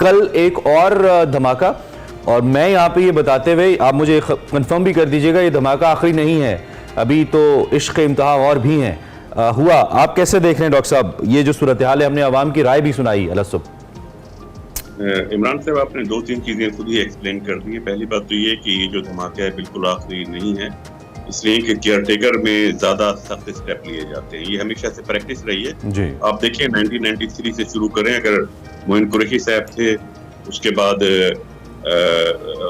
कल एक और धमाका, और मैं यहाँ पे ये बताते हुए आप मुझे कंफर्म भी कर दीजिएगा, ये धमाका आखिरी नहीं है, अभी तो इश्क इम्तिहा और भी हैं हुआ। आप कैसे देख रहे हैं डॉक्टर साहब ये जो सूरत हाल है? हमने आवाम की राय भी सुनाई। अलसुब इमरान साहब, आपने 2-3 चीजें खुद ही एक्सप्लेन कर दी है। पहली बात तो ये कि ये जो धमाका है बिल्कुल आखिरी नहीं है, इसलिए कि केयर टेकर में ज्यादा सख्त स्टेप लिए जाते हैं। ये हमेशा से प्रैक्टिस रही है जी। आप देखिए 1993 से शुरू करें, अगर मोइन कुरैशी साहब थे, उसके बाद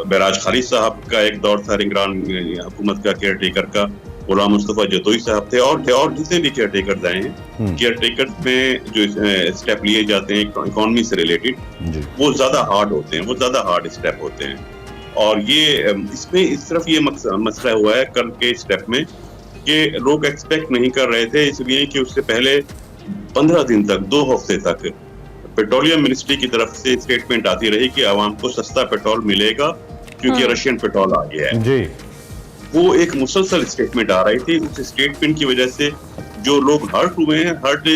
बैराज खालिद साहब का एक दौर था निगरान हुकूमत का केयर टेकर का, गुलाम मुस्तफा जतोई साहब थे, और जितने भी केयर टेकर आए हैं, केयर टेकर में जो स्टेप लिए जाते हैं इकोनॉमी से रिलेटेड, वो ज्यादा हार्ड होते हैं, वो ज्यादा हार्ड स्टेप होते हैं। और ये इसमें इस तरफ ये मसला हुआ है कल के स्टेप में कि लोग एक्सपेक्ट नहीं कर रहे थे, इसलिए कि उससे पहले 15 दिन तक, 2 हफ्ते तक पेट्रोलियम मिनिस्ट्री की तरफ से स्टेटमेंट आती रही कि आवाम को सस्ता पेट्रोल मिलेगा क्योंकि रशियन पेट्रोल आ गया है जी। वो एक मुसलसल स्टेटमेंट आ रही थी। उस स्टेटमेंट की वजह से जो लोग हर्ट हुए हैं, हर्ट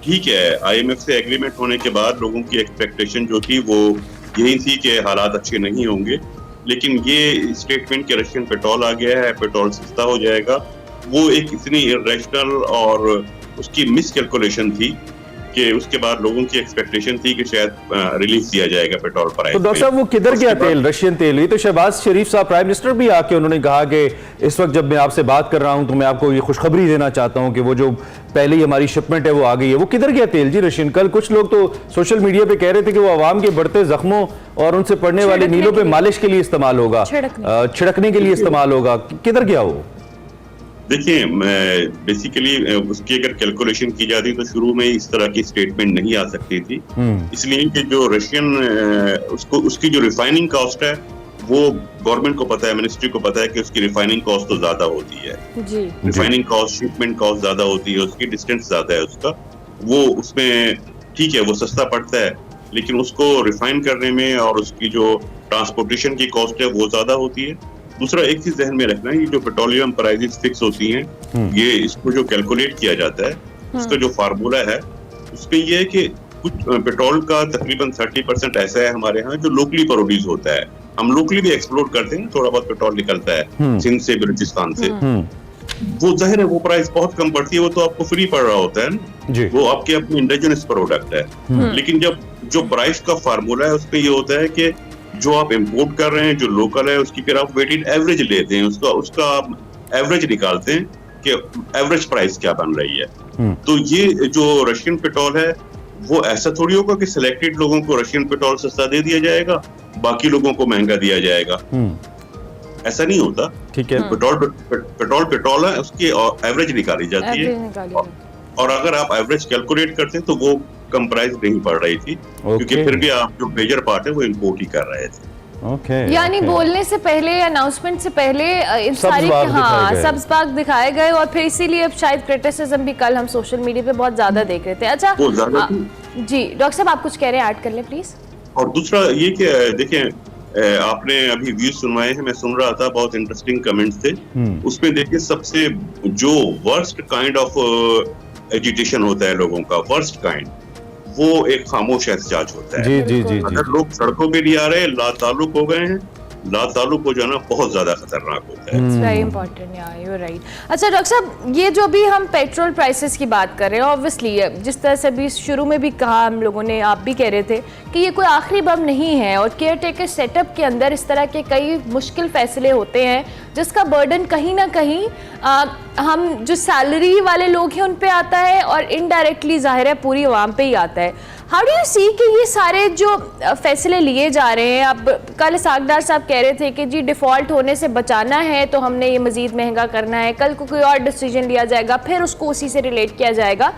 ठीक है, IMF से एग्रीमेंट होने के बाद लोगों की एक्सपेक्टेशन जो थी वो यही थी कि हालात अच्छे नहीं होंगे, लेकिन ये स्टेटमेंट के रशियन पेट्रोल आ गया है, पेट्रोल सस्ता हो जाएगा, वो एक इतनी इरेशनल और उसकी मिस कैलकुलेशन थी कि उसके बाद लोगों की एक्सपेक्टेशन थी कि शायद रिलीफ दिया जाएगा पेट्रोल प्राइस। तो डॉक्टर साहब वो किधर गया तेल, रशियन तेल? ये तो शहबाज शरीफ साहब प्राइम मिनिस्टर भी आके उन्होंने कहा कि इस वक्त जब मैं आपसे बात कर रहा हूं तो मैं आपको ये खुशखबरी देना चाहता हूं कि वो जो पहले ही हमारी शिपमेंट है वो आ गई है। वो किधर गया तेल जी रशियन? कल कुछ लोग तो सोशल मीडिया पे कह रहे थे कि वो आवाम के बढ़ते जख्मों और उनसे पड़ने वाली नीलों पे मालिश के लिए इस्तेमाल होगा, छिड़कने के लिए इस्तेमाल होगा। किधर गया वो? देखिए, बेसिकली उसकी अगर कैलकुलेशन की जाती तो शुरू में इस तरह की स्टेटमेंट नहीं आ सकती थी, इसलिए कि जो रशियन उसकी जो रिफाइनिंग कॉस्ट है वो गवर्नमेंट को पता है, मिनिस्ट्री को पता है कि उसकी रिफाइनिंग कॉस्ट तो ज्यादा होती है जी। रिफाइनिंग कॉस्ट, शिपमेंट कॉस्ट ज्यादा होती है, उसकी डिस्टेंस ज्यादा है उसका, वो उसमें ठीक है वो सस्ता पड़ता है, लेकिन उसको रिफाइन करने में और उसकी जो ट्रांसपोर्टेशन की कॉस्ट है वो ज्यादा होती है। दूसरा एक चीज ध्यान में रखना है, ये जो पेट्रोलियम प्राइसेस फिक्स होती हैं, ये इसको जो कैलकुलेट किया जाता है, उसका जो फार्मूला है उसमें ये है कि कुछ पेट्रोल का तकरीबन 30% ऐसा है हमारे यहाँ जो लोकली प्रोड्यूस होता है। हम लोकली भी एक्सप्लोर करते हैं, थोड़ा बहुत पेट्रोल निकलता है सिंध से, बलूचिस्तान से, वो जाहिर है वो प्राइस बहुत कम पड़ती है, वो तो आपको फ्री पड़ रहा होता है ना, वो आपके अपने इंडिजिनस प्रोडक्ट है। लेकिन जब जो प्राइस का फार्मूला है उसमें ये होता है कि जो आप इंपोर्ट कर रहे हैं, जो लोकल है, उसकी फिर आप वेटेड एवरेज लेते हैं, उसका आप एवरेज निकालते हैं कि एवरेज प्राइस क्या बन रही है। तो ये जो रशियन पेट्रोल है वो ऐसा थोड़ी होगा कि सिलेक्टेड लोगों को रशियन पेट्रोल सस्ता दे दिया जाएगा, बाकी लोगों को महंगा दिया जाएगा, ऐसा नहीं होता। ठीक है, पेट्रोल है, उसकी एवरेज निकाली जाती है, और अगर आप एवरेज कैलकुलेट करते हैं तो वो कम प्राइस नहीं पड़ रही थी, क्योंकि फिर भी आप जो मेजर पार्ट है वो इंपोर्ट ही कर रहे थे। यानी बोलने से पहले, अनाउंसमेंट से पहले इन सारी सब बाग दिखाए गए, और फिर इसीलिए अब शायद क्रिटिसिज्म भी कल हम सोशल मीडिया पे बहुत ज्यादा देख रहे थे। अच्छा जी डॉक्टर साहब, आप कुछ कह रहे हैं, ऐड कर लें प्लीज। और दूसरा ये कि देखिए, आपने अभी व्यूज सुनवाए हैं, मैं सुन रहा था, बहुत इंटरेस्टिंग कमेंट्स थे उसमें। देखिए, सबसे जो वर्स्ट काइंड ऑफ एजिटेशन होता है लोगों का, वर्स्ट काइंड, वो एक खामोश एहतजाज होता है। जी। अगर लोग सड़कों पे नहीं आ रहे, लाताल्लुक हो गए हैं, लाताल्लुक हो जाना बहुत ज्यादा खतरनाक होता है। It's very important, yeah, you're right. अच्छा डॉक्टर साहब, ये जो भी हम पेट्रोल प्राइसेस की बात कर रहे हैं, ऑब्वियसली जिस तरह से भी शुरू में भी कहा हम लोगों ने, आप भी कह रहे थे कि ये कोई आखिरी बम नहीं है, और केयर टेकर सेटअप के अंदर इस तरह के कई मुश्किल फैसले होते हैं जिसका बर्डन कहीं ना कहीं हम जो सैलरी वाले लोग हैं उन पे आता है, और इनडायरेक्टली जाहिर है पूरी आवाम पे ही आता है। हाउ डू यू सी कि ये सारे जो फैसले लिए जा रहे हैं, अब कल इसाकदार साहब कह रहे थे कि जी डिफ़ॉल्ट होने से बचाना है तो हमने ये मज़ीद महंगा करना है, कल को कोई और डिसीजन लिया जाएगा, फिर उसको उसी से रिलेट किया जाएगा,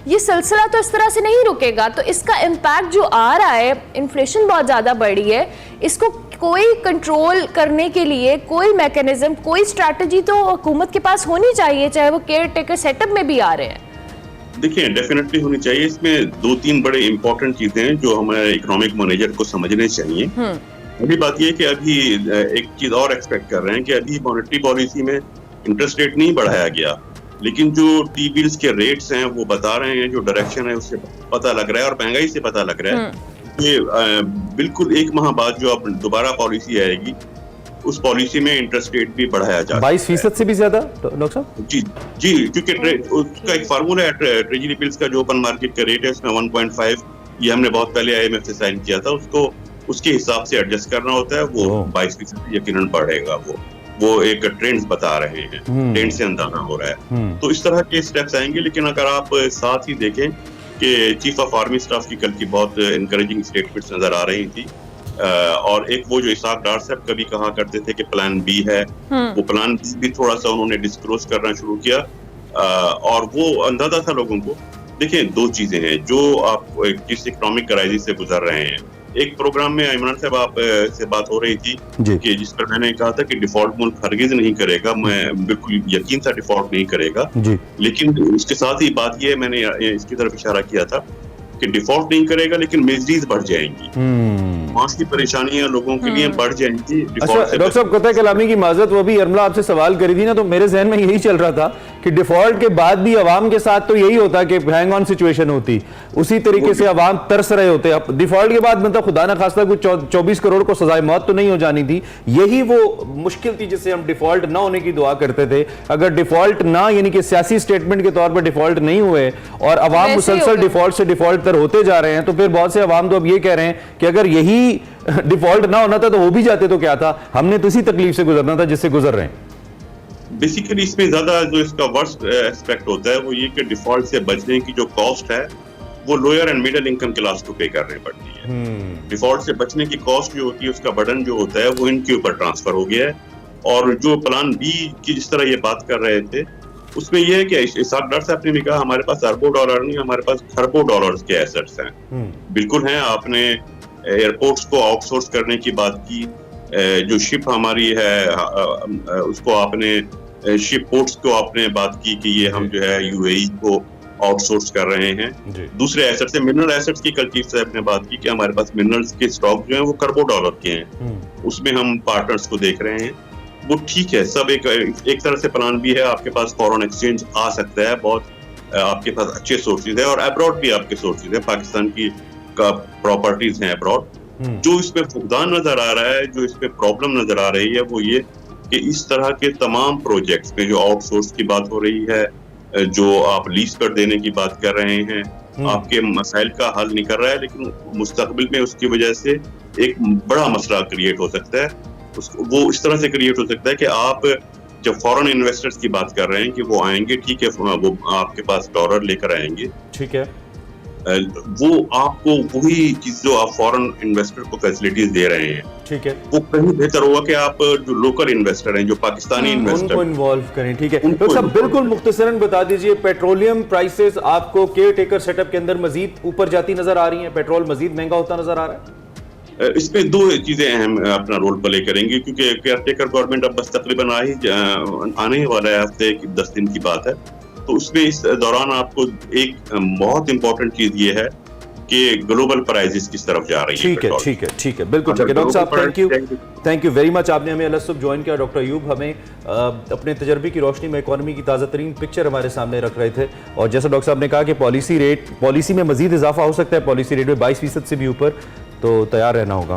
ये सिलसिला तो इस तरह से नहीं रुकेगा। तो इसका इम्पैक्ट जो आ रहा है, इन्फ्लेशन बहुत ज़्यादा बढ़ी है, इसको कोई कंट्रोल करने के लिए कोई मैकेनिज्म, कोई स्ट्रैटेजी तो हुकूमत के पास होनी चाहिए, चाहे वो केयर टेकर सेटअप में भी आ रहे हैं। देखिए, डेफिनेटली होनी चाहिए। इसमें 2-3 बड़े इंपॉर्टेंट चीजें हैं जो हमारे इकोनॉमिक मैनेजर को समझने चाहिए। अभी बात यह कि अभी एक चीज और एक्सपेक्ट कर रहे हैं कि अभी मॉनेटरी पॉलिसी में इंटरेस्ट रेट नहीं बढ़ाया गया, लेकिन जो टी बिल्स के रेट्स हैं वो बता रहे हैं, जो डायरेक्शन है उससे पता लग रहा है, और महंगाई से पता लग रहा है ये बिल्कुल एक माह बाद जो अब दोबारा पॉलिसी आएगी, उस पॉलिसी में इंटरेस्ट रेट भी बढ़ाया जा 22% से भी ज्यादा डॉक्टर साहब? जी जी, क्योंकि उसका एक फार्मूला है ट्रेजरी बिल्स का, जो ओपन मार्केट का रेट है उसमें 1.5, ये हमने बहुत पहले IMF से साइन किया था, उसको उसके हिसाब से एडजस्ट करना होता है। वो 22% यकीनन बढ़ेगा। वो एक ट्रेंड्स बता रहे हैं, ट्रेंड से अंदाजा हो रहा है। तो इस तरह के स्टेप्स आएंगे। लेकिन अगर आप साथ ही देखें कि चीफ ऑफ आर्मी स्टाफ की कल की बहुत इनकरेजिंग स्टेटमेंट्स नजर आ रही थी, और एक वो जो इसाक डार साहब कभी कहा करते थे कि प्लान बी है, वो प्लान बी भी थोड़ा सा उन्होंने डिस्क्लोज करना शुरू किया, और वो अंदाजा था लोगों को। देखिए, दो चीजें हैं जो आप जिस इकोनॉमिक क्राइसिस से गुजर रहे हैं। एक प्रोग्राम में इमरान साहब आप से बात हो रही थी कि जिस पर मैंने कहा था कि डिफॉल्ट मुल्क हरगिज नहीं करेगा, मैं बिल्कुल यकीन था डिफॉल्ट नहीं करेगा, लेकिन उसके साथ ही बात ये, मैंने इसकी तरफ इशारा किया था कि डिफॉल्ट नहीं करेगा लेकिन मिजरीज बढ़ जाएंगी, मास की परेशानियां लोगों के लिए बढ़ जाएंगी। अच्छा डॉक्टर साहब, कतई कलामी की माजरत, वो भी अरमला आपसे सवाल करी थी ना, तो मेरे जहन में यही चल रहा था कि डिफॉल्ट के बाद भी अवाम के साथ तो यही होता कि हैंग ऑन सिचुएशन होती, उसी तरीके से अवाम तरस रहे होते। अब डिफॉल्ट के बाद मतलब खुदा ना खास्ता कुछ 24 करोड़ को सजाए मौत तो नहीं हो जानी थी, यही वो मुश्किल थी जिससे हम डिफॉल्ट ना होने की दुआ करते थे। अगर डिफॉल्ट ना, यानी कि सियासी स्टेटमेंट के तौर पर डिफॉल्ट नहीं हुए और अवाम मुसलसल डिफॉल्ट से डिफॉल्ट तर होते जा रहे हैं, तो फिर बहुत से अवाम तो अब ये कह रहे हैं कि अगर यही डिफॉल्ट ना होना था तो हो भी जाते तो क्या था, हमने तो इसी तकलीफ से गुजरना था जिससे गुजर रहे हैं। बेसिकली इसमें ज्यादा जो इसका वर्स्ट एस्पेक्ट होता है वो ये कि डिफॉल्ट से बचने की जो कॉस्ट है वो lower and middle income class को पे करनी पड़ती है। डिफॉल्ट से बचने की कॉस्ट जो होती है, उसका बर्डन जो होता है वो इनके ऊपर ट्रांसफर हो गया है। और जो प्लान बी की जिस तरह ये बात कर रहे थे, उसमें यह है कि इसाक डार साहब ने भी कहा हमारे पास अरबों डॉलर नहीं, हमारे पास खरबों डॉलर्स के एसेट्स हैं। बिल्कुल हैं। आपने एयरपोर्ट्स को आउटसोर्स करने की बात की, जो शिप हमारी है उसको आपने शिप पोर्ट्स को आपने बात की कि ये हम जो है UAE को आउटसोर्स कर रहे हैं। दूसरे एसेट्स है, मिनरल एसेट्स की कल चीफ साहब ने बात की कि हमारे पास मिनरल्स के स्टॉक जो है वो खरबों डॉलर के हैं, उसमें हम पार्टनर्स को देख रहे हैं। वो ठीक है, सब एक तरह से प्लान भी है। आपके पास फॉरेन एक्सचेंज आ सकता है, बहुत आपके पास अच्छे सोर्सेज है, और अब्रॉड भी आपके सोर्सेज है, पाकिस्तान की प्रॉपर्टीज हैं अब्रॉड। जो इसमें फुकदान नजर आ रहा है, जो इसमें प्रॉब्लम नजर आ रही है, वो ये कि इस तरह के तमाम प्रोजेक्ट्स में जो आउटसोर्स की बात हो रही है, जो आप लीज पर देने की बात कर रहे हैं, आपके मसाइल का हल नहीं कर रहा है, लेकिन मुस्तकबिल में उसकी वजह से एक बड़ा मसला क्रिएट हो सकता है। वो इस तरह से क्रिएट हो सकता है कि आप जब फॉरेन इन्वेस्टर्स की बात कर रहे हैं कि वो आएंगे, ठीक है, वो आपके पास डॉलर लेकर आएंगे, ठीक है, वो आपको वही चीज जो आप फॉरेन इन्वेस्टर को फैसिलिटीज दे रहे हैं, ठीक है, वो कहीं बेहतर होगा कि आप जो लोकल इन्वेस्टर हैं, जो पाकिस्तानी इन्वेस्टर, उनको इन्वॉल्व करें। ठीक है, तो सब बिल्कुल मुख्तसरन बता दीजिए, पेट्रोलियम प्राइसेस आपको केयर टेकर सेटअप के अंदर मजीद ऊपर जाती नजर आ रही हैं, पेट्रोल मजीद महंगा होता नजर आ रहा है? इसमें दो चीजें अहम अपना रोल प्ले करेंगी, क्योंकि केयर टेकर गवर्नमेंट अब बस तकरीबन आने ही वाला है, हफ्ते 10 दिन की बात है। तो उसमें इस दौरान आपको एक बहुत इंपॉर्टेंट चीज ये है कि ग्लोबल प्राइसेस किस तरफ जा रही है। ठीक है, ठीक है, ठीक है, बिल्कुल ठीक है डॉक्टर साहब, थैंक यू वेरी मच। आपने हमें अलग सुबह ज्वाइन किया। डॉक्टर अयूब हमें अपने तजर्बे की रोशनी में इकोनॉमी की ताज़ा तरीन पिक्चर हमारे सामने रख रहे थे, और जैसा डॉक्टर साहब ने कहा कि पॉलिसी में मजीद इजाफा हो सकता है, पॉलिसी रेट में 22% से भी ऊपर, तो तैयार रहना होगा।